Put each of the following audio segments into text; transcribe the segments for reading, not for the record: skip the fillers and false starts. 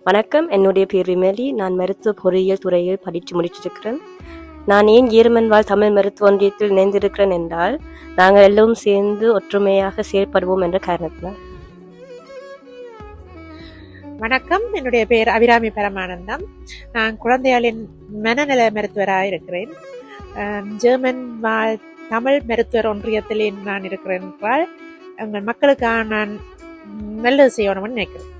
வணக்கம், என்னுடைய பேர் விமலி. நான் மருத்துவ பொறியியல் துறையில் படித்து முடிச்சிருக்கிறேன். நான் ஏன் ஜேர்மன் வாழ் தமிழ் மருத்துவ ஒன்றியத்தில் இணைந்திருக்கிறேன் என்றால், நாங்கள் எல்லோரும் சேர்ந்து ஒற்றுமையாக செயல்படுவோம் என்ற காரணத்தினால். வணக்கம், என்னுடைய பெயர் அபிராமி பரமானந்தம். நான் குழந்தைகளின் மனநல மருத்துவராக இருக்கிறேன். ஜெர்மன் வாழ் தமிழ் மருத்துவர் ஒன்றியத்தில் நான் இருக்கிறேன் என்றால் எங்கள் மக்களுக்காக நான் நல்லது செய்யணும்னு நினைக்கிறேன்.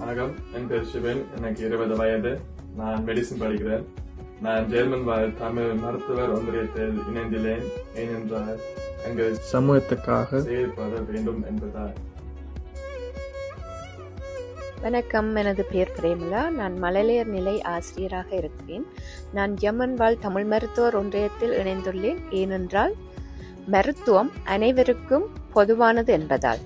வணக்கம், என் பேர் சிவன். எனக்கு 20 வயது. நான் மெடிசின் படிக்கிறேன். நான் ஜெர்மன் வாழ் தமிழ் மருத்துவர் ஒன்றியத்தில் இணைந்துள்ளேன். ஏனென்றால் எங்கள் சமூகத்துக்காக செயல்பட வேண்டும் என்பதால். வணக்கம், எனது பெயர் பிரேமலா. நான் மழலையர் நிலை ஆசிரியராக இருக்கிறேன். நான் ஜெர்மன் வாழ் தமிழ் மருத்துவர் ஒன்றியத்தில் இணைந்துள்ளேன். ஏனென்றால் மருத்துவம் அனைவருக்கும் பொதுவானது என்பதால்.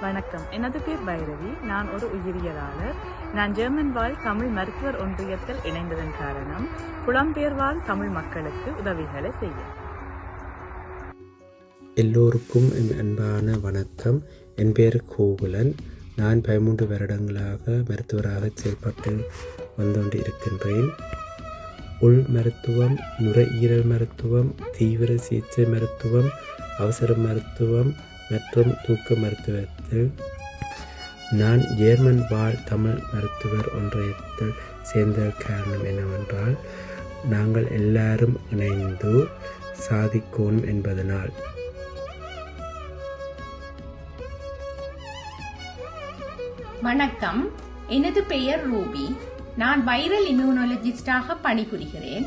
வணக்கம், எனது பேர் பைரவி. நான் ஒரு உயிரியலாளர். நான் ஜெர்மன் வாழ் தமிழ் மருத்துவர் ஒன்றியத்தில் இணைந்ததன் காரணம் புலம்பெயர் வாழ் தமிழ் மக்களுக்கு உதவிகளை செய்ய. எல்லோருக்கும் என் அன்பான வணக்கம். என் பேர் கோகுலன். நான் 13 வருடங்களாக மருத்துவராக செயல்பட்டு வந்து இருக்கின்றேன். உள் மருத்துவம், நுரையீரல் மருத்துவம், தீவிர சிகிச்சை மருத்துவம், அவசர மருத்துவம் மற்றும் தூக்க மருத்துவத்தில் நான் ஜேர்மன் வாழ் தமிழ் மருத்துவர் ஒன்றியத்தில் சேர்ந்த காரணம் என்னவென்றால், நாங்கள் எல்லாரும் இணைந்து சாதிக்கணும் என்பதனால். வணக்கம், எனது பெயர் ரூபி. நான் வைரல் இம்யூனாலஜிஸ்டாக பணிபுரிகிறேன்.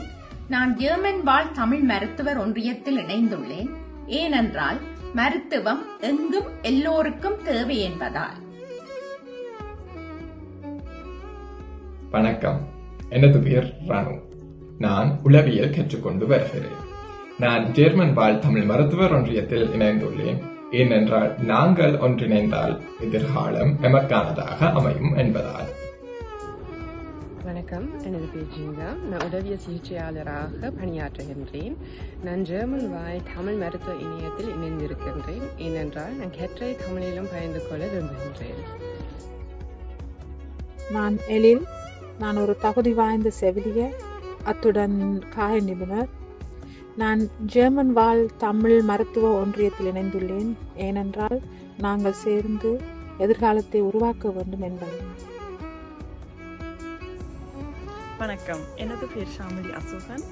நான் ஜெர்மன் வாழ் தமிழ் மருத்துவர் ஒன்றியத்தில் இணைந்துள்ளேன். ஏனென்றால் மருத்துவம் எங்கும் எல்லோருக்கும் தேவை என்பதால். வணக்கம், எனது பெயர் ராணு. நான் உளவியல் கற்றுக்கொண்டு வருகிறேன். நான் ஜெர்மன் வாழ் தமிழ் மருத்துவர் ஒன்றியத்தில் இணைந்துள்ளேன். ஏனென்றால் நாங்கள் ஒன்றிணைந்தால் எதிர்காலம் எமக்கானதாக அமையும் என்பதால். வணக்கம், எனது பேர் ஜீவா. நான் உதவிய சிகிச்சையாளராக பணியாற்றுகின்றேன். நான் ஜெர்மன் வாழ் தமிழ் மருத்துவ இணையத்தில் இணைந்திருக்கின்றேன். ஏனென்றால் நான் கற்றை தமிழிலும் பகிர்ந்து கொள்ள விரும்புகின்றேன். நான் எழில். நான் ஒரு தகுதி வாய்ந்த செவிலியர், அத்துடன் காய நிபுணர். நான் ஜெர்மன் வாழ் தமிழ் மருத்துவ ஒன்றியத்தில் இணைந்துள்ளேன். ஏனென்றால் நாங்கள் சேர்ந்து எதிர்காலத்தை உருவாக்க வேண்டும் என்பது. வணக்கம், எனது பேர் ஷாமிலி அசோகன்.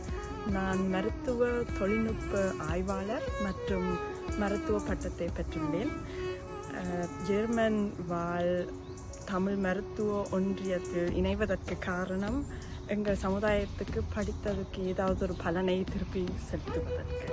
நான் மருத்துவ தொழில்நுட்ப ஆய்வாளர் மற்றும் மருத்துவ பட்டத்தை பெற்றுள்ளேன். ஜெர்மன் வாழ் தமிழ் மருத்துவ ஒன்றியத்தில் இணைவதற்கு காரணம் எங்கள் சமுதாயத்துக்கு படித்ததுக்கு ஏதாவது ஒரு பலனை திருப்பி செலுத்துவதற்கு.